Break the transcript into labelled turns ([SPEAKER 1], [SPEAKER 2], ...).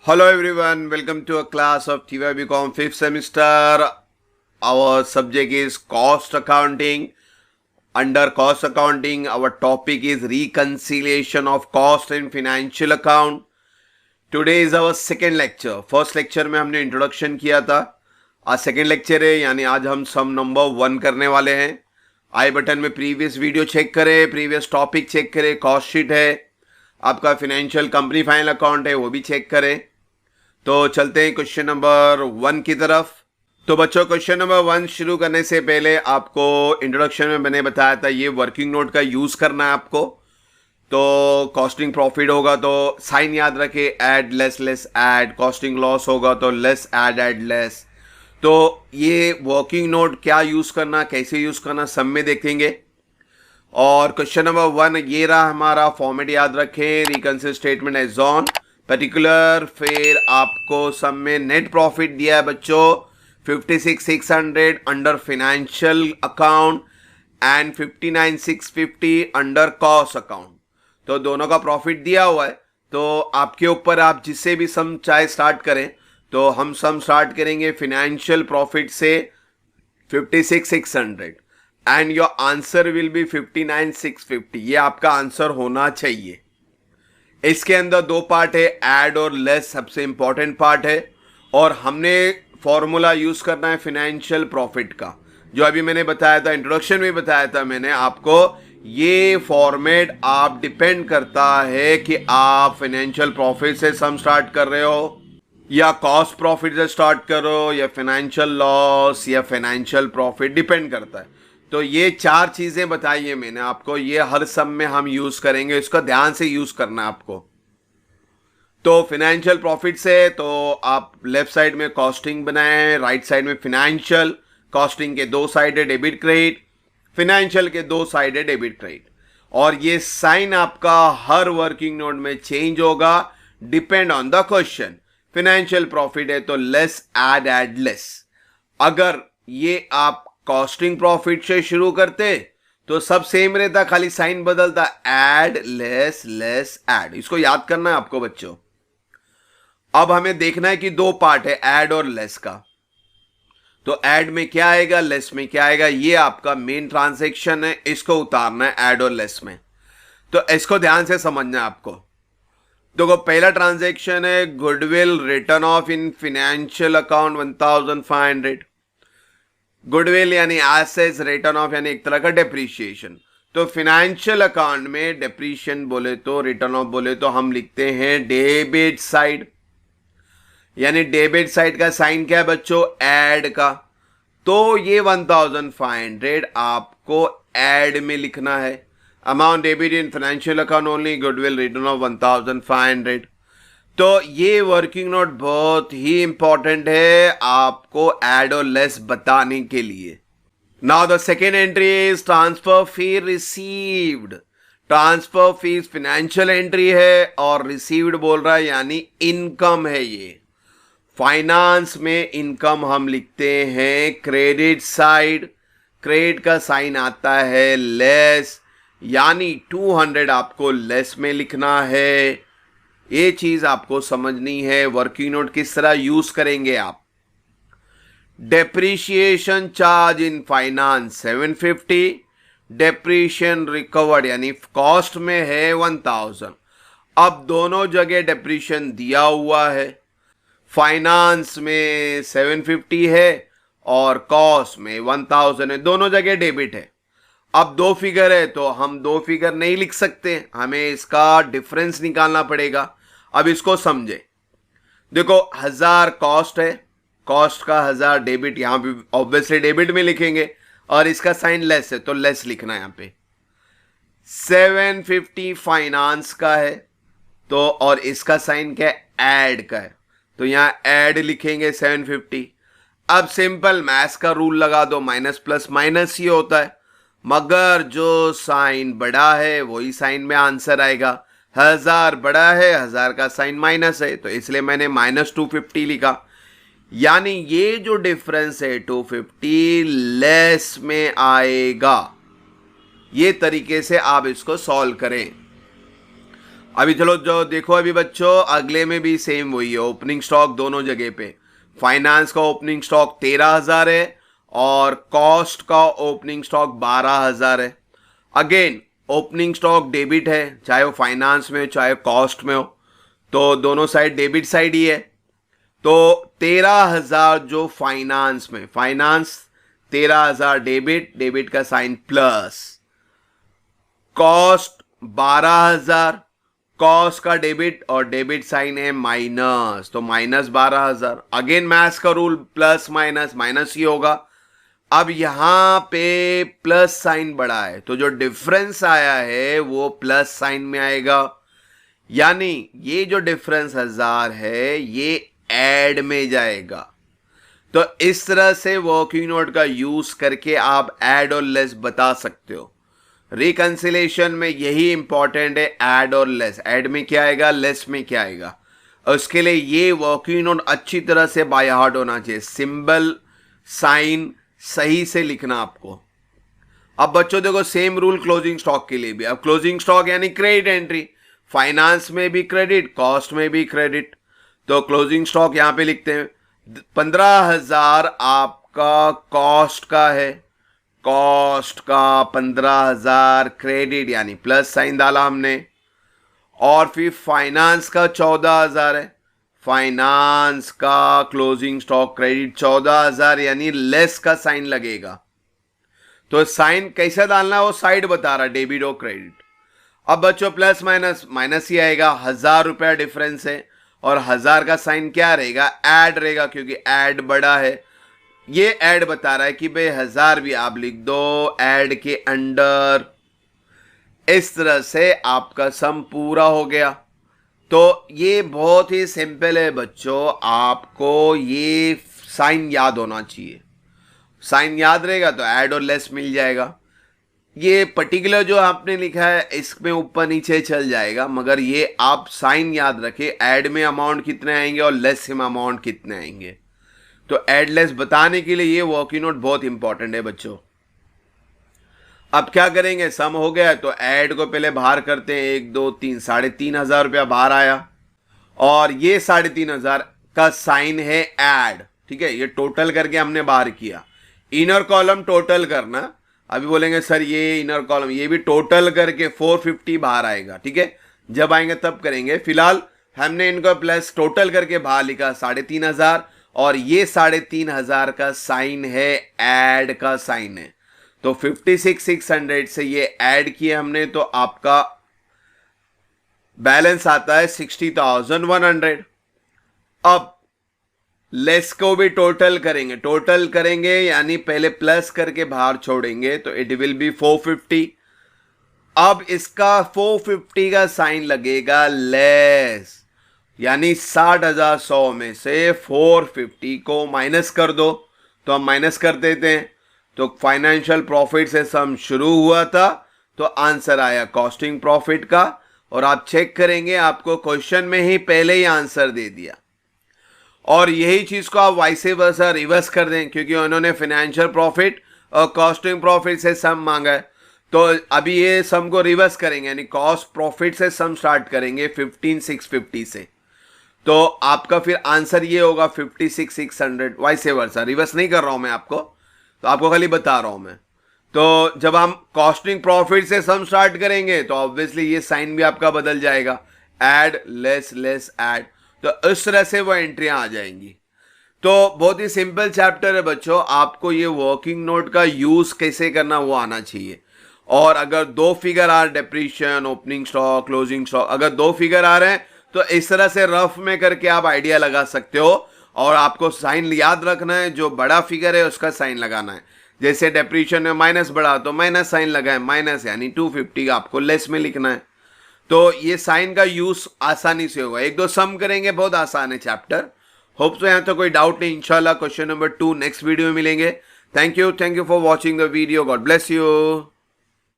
[SPEAKER 1] Hello everyone, welcome to a class of TYBCom 5th semester. Our subject is cost accounting. Under cost accounting, our topic is reconciliation of cost in financial account. Today is our second lecture. First lecture में हमने introduction किया था. आज second lecture है, यानी आज हम sum number 1 करने वाले हैं. आई बटन में previous video check करें, previous topic check करें, cost sheet है, आपका financial company final account है, वो भी check करें. तो चलते हैं क्वेश्चन नंबर 1 की तरफ. तो बच्चों, क्वेश्चन नंबर 1 शुरू करने से पहले आपको इंट्रोडक्शन में मैंने बताया था ये वर्किंग नोट का यूज करना है आपको. तो कॉस्टिंग प्रॉफिट होगा तो साइन याद रखे, add less less add. Costing loss होगा तो लेस ऐड लेस. तो ये वर्किंग नोट क्या यूज करना, कैसे यूज करना, सब में देखेंगे. और क्वेश्चन नंबर 1 ये रहा हमारा. फॉर्मेट याद रखें, रिकंसिल स्टेटमेंट एज ऑन पर्टिकुलर. फिर आपको सब में नेट प्रॉफिट दिया है बच्चों 56,600 under financial account and 59,650 under cost account. तो दोनों का प्रॉफिट दिया हुआ है. तो आपके ऊपर, आप जिससे भी सम चाहे स्टार्ट करें. तो हम सम स्टार्ट करेंगे फाइनेंशियल प्रॉफिट से 56,600 and your answer will be 59,650. ये आपका आंसर होना चाहिए. इसके अंदर दो पार्ट है, ऐड और लेस सबसे इंपॉर्टेंट पार्ट है. और हमने फॉर्मूला यूज करना है फाइनेंशियल प्रॉफिट का, जो अभी मैंने बताया था, इंट्रोडक्शन में बताया था मैंने आपको. ये फॉर्मेट आप डिपेंड करता है कि आप फाइनेंशियल प्रॉफिट से सम स्टार्ट कर रहे हो या कॉस्ट प्रॉफिट से स्टार्ट करो या फाइनेंशियल लॉस या फाइनेंशियल प्रॉफिट, डिपेंड करता है. तो ये 4 चीजें बताई है मैंने आपको. ये हर सम में हम यूज करेंगे, इसका ध्यान से यूज करना है आपको. तो फाइनेंशियल प्रॉफिट से तो आप लेफ्ट साइड में कॉस्टिंग बनाए, राइट साइड में फाइनेंशियल. कॉस्टिंग के 2 साइड है डेबिट क्रेडिट, फाइनेंशियल के 2 साइड है डेबिट क्रेडिट. और ये साइन आपका हर वर्किंग नोट में चेंज होगा depend on the question. Financial profit है तो लेस ऐड लेस. अगर ये आप कॉस्टिंग प्रॉफिट से शुरू करते तो सब सेम रहता, खाली साइन बदलता, ऐड लेस लेस ऐड. इसको याद करना है आपको बच्चों. अब हमें देखना है कि 2 पार्ट है ऐड और लेस का. तो ऐड में क्या आएगा, लेस में क्या आएगा, ये आपका मेन ट्रांजैक्शन है, इसको उतारना है ऐड और लेस में. तो इसको ध्यान से समझना है आपको. देखो, पहला ट्रांजैक्शन है goodwill return of in financial account 1,500. Goodwill यानी एसेट्स, रिटर्न ऑफ यानी एक तरह का डेप्रीशिएशन. तो फाइनेंशियल अकाउंट में डेप्रीशिएशन बोले तो, रिटर्न ऑफ बोले तो हम लिखते हैं डेबिट साइड. यानी डेबिट साइड का साइन क्या है बच्चों, ऐड का. तो ये 1,500 आपको ऐड में लिखना है. Amount debit in financial account only, goodwill return of 1,500. तो ये वर्किंग नोट बहुत ही इंपॉर्टेंट है आपको ऐड और लेस बताने के लिए. Now the second entry is transfer fee received. Transfer fees financial entry है और रिसीव्ड बोल रहा है यानी इनकम है. ये फाइनेंस में इनकम हम लिखते हैं क्रेडिट साइड. क्रेडिट का साइन आता है लेस, यानी 200 आपको लेस में लिखना है. ये चीज आपको समझनी है. वर्किंग नोट किस तरह यूज करेंगे आप. Depreciation charge in finance 750, depreciation recovered यानी कॉस्ट में है 1,000. अब दोनों जगह डेप्रीशिएशन दिया हुआ है. फाइनेंस में 750 है और कॉस्ट में 1,000 है. दोनों जगह डेबिट है. अब 2 फिगर है तो हम 2 फिगर नहीं लिख सकते, हमें इसका डिफरेंस निकालना पड़ेगा. अब इसको समझे. देखो, 1000 कॉस्ट है, कॉस्ट का 1000 डेबिट, यहां भी ऑब्वियसली डेबिट में लिखेंगे. और इसका साइन लेस है तो लेस लिखना है यहां पे. 750 फाइनेंस का है तो, और इसका साइन क्या है, ऐड का है, तो यहां ऐड लिखेंगे 750. अब सिंपल मैथ्स का रूल लगा दो, माइनस प्लस माइनस ही होता है. मगर जो साइन बड़ा है वही साइन में आंसर आएगा. 1000 बड़ा है, 1000 का साइन माइनस है, तो इसलिए मैंने -250 लिखा. यानी ये जो डिफरेंस है 250 लेस में आएगा. ये तरीके से आप इसको सॉल्व करें. अभी चलो जो देखो अभी बच्चों, अगले में भी सेम वही है, ओपनिंग स्टॉक दोनों जगह पे। फाइनेंस का ओपनिंग स्टॉक 13,000 है और कॉस्ट का ओपनिंग स्टॉक 12,000 है। अगेन ओपनिंग स्टॉक डेबिट है, चाहे वो फाइनेंस में हो चाहे कॉस्ट में हो, तो दोनों साइड डेबिट साइड ही है। तो 13,000 जो फाइनेंस में, फाइनेंस 13,000 डेबिट, डेबिट का साइन प्लस, कॉस्ट 12,000, कॉस्ट का डेबिट और डेबिट साइन है माइनस, तो माइनस 12,000। अगेन मैथ्स का रूल, प्लस माइनस माइनस ही होगा। अब यहां पे प्लस साइन बड़ा है तो जो डिफरेंस आया है वो प्लस साइन में आएगा, यानी ये जो डिफरेंस 1000 है ये ऐड में जाएगा। तो इस तरह से वर्किंग नोट का यूज करके आप ऐड और लेस बता सकते हो। रिकंसिलेशन में यही इंपॉर्टेंट है, ऐड और लेस। ऐड में क्या आएगा, लेस में क्या आएगा। उसके लिए ये वर्किंग नोट अच्छी तरह से बाय हार्ट होना चाहिए, सिंबल साइन सही से लिखना आपको। अब बच्चों देखो सेम रूल क्लोजिंग स्टॉक के लिए भी। अब क्लोजिंग स्टॉक यानी क्रेडिट एंट्री, फाइनेंस में भी क्रेडिट, कॉस्ट में भी क्रेडिट। तो क्लोजिंग स्टॉक यहां पे लिखते हैं 15,000 आपका कॉस्ट का है, कॉस्ट का 15,000 क्रेडिट यानी प्लस साइन डाला हमने। और फिर फाइनेंस का 14,000 है, फाइनेंस का क्लोजिंग स्टॉक क्रेडिट 14,000 यानी लेस का साइन लगेगा। तो साइन कैसे डालना है वो साइड बता रहा, डेबिट और क्रेडिट। अब बच्चों प्लस माइनस माइनस ही आएगा, 1,000 रुपया डिफरेंस है और 1,000 का साइन क्या रहेगा, ऐड रहेगा, क्योंकि ऐड बड़ा है। ये ऐड बता रहा है कि भाई 1,000 भी आप लिख दो ऐड के अंडर। इस तरह से आपका सम पूरा हो गया। तो ये बहुत ही सिंपल है बच्चों, आपको ये साइन याद होना चाहिए। साइन याद रहेगा तो ऐड और लेस मिल जाएगा। ये पर्टिकुलर जो आपने लिखा है इसमें ऊपर नीचे चल जाएगा, मगर ये आप साइन याद रखें, ऐड में अमाउंट कितने आएंगे और लेस में अमाउंट कितने आएंगे। तो ऐड लेस बताने के लिए ये वर्किंग नोट बहुत इंपॉर्टेंट है बच्चों। अब क्या करेंगे, सम हो गया तो ऐड को पहले बाहर करते हैं, 1 2 3, 3,500 रुपया बाहर आया और ये 3,500 का साइन है ऐड, ठीक है। ये टोटल करके हमने बाहर किया, इनर कॉलम टोटल करना। अभी बोलेंगे सर ये इनर कॉलम, ये भी टोटल करके 450 बाहर आएगा, ठीक है। जब आएंगे तब करेंगे, फिलहाल हमने इनको प्लस टोटल करके बाहर लिखा 3,500 और ये 3,500 का साइन है ऐड का साइन है। तो 56,600 से ये ऐड किए हमने तो आपका बैलेंस आता है 60,100। अब लेस को भी टोटल करेंगे यानी पहले प्लस करके बाहर छोड़ेंगे तो इट विल बी 450। अब इसका 450 का साइन लगेगा लेस, यानी 60,100 में से 450 को माइनस कर दो। तो हम माइनस कर देते हैं, तो फाइनेंशियल प्रॉफिट से सम शुरू हुआ था तो आंसर आया कॉस्टिंग प्रॉफिट का। और आप चेक करेंगे आपको क्वेश्चन में ही पहले ही आंसर दे दिया। और यही चीज को आप वाइसे वर्सा रिवर्स कर दें, क्योंकि उन्होंने फाइनेंशियल प्रॉफिट और कॉस्टिंग प्रॉफिट से सम मांगा है। तो अभी ये सम को रिवर्स करेंगे, यानी कॉस्ट प्रॉफिट से सम स्टार्ट करेंगे 15,650 से। तो आपका फिर आंसर ये होगा 56,600। वाइसे वर्सा रिवर्स नहीं कर रहा हूं मैं आपको, तो आपको खाली बता रहा हूं मैं। तो जब हम कॉस्टिंग प्रॉफिट से सम स्टार्ट करेंगे तो ऑब्वियसली ये साइन भी आपका बदल जाएगा, ऐड लेस लेस ऐड। तो इस तरह से वो एंट्रियां आ जाएंगी। तो बहुत ही सिंपल चैप्टर है बच्चों, आपको ये वर्किंग नोट का यूज कैसे करना वो आना चाहिए। और अगर 2 फिगर आ, depreciation, opening stock, closing stock, अगर 2 फिगर आ रहे हैं तो इस तरह से रफ में करके आप आइडिया लगा सकते हो। और आपको साइन याद रखना है, जो बड़ा फिगर है उसका साइन लगाना है। जैसे डेप्रीशिएशन में माइनस बढ़ा तो माइनस साइन लगाए, माइनस यानी 250 का आपको लेस में लिखना है। तो ये साइन का यूज आसानी से होगा। 1 2 सम करेंगे, बहुत आसान है चैप्टर। होप तो यहां तो कोई डाउट नहीं। इंशाल्लाह क्वेश्चन नंबर 2 नेक्स्ट वीडियो में मिलेंगे। Thank you for watching the video. God bless you.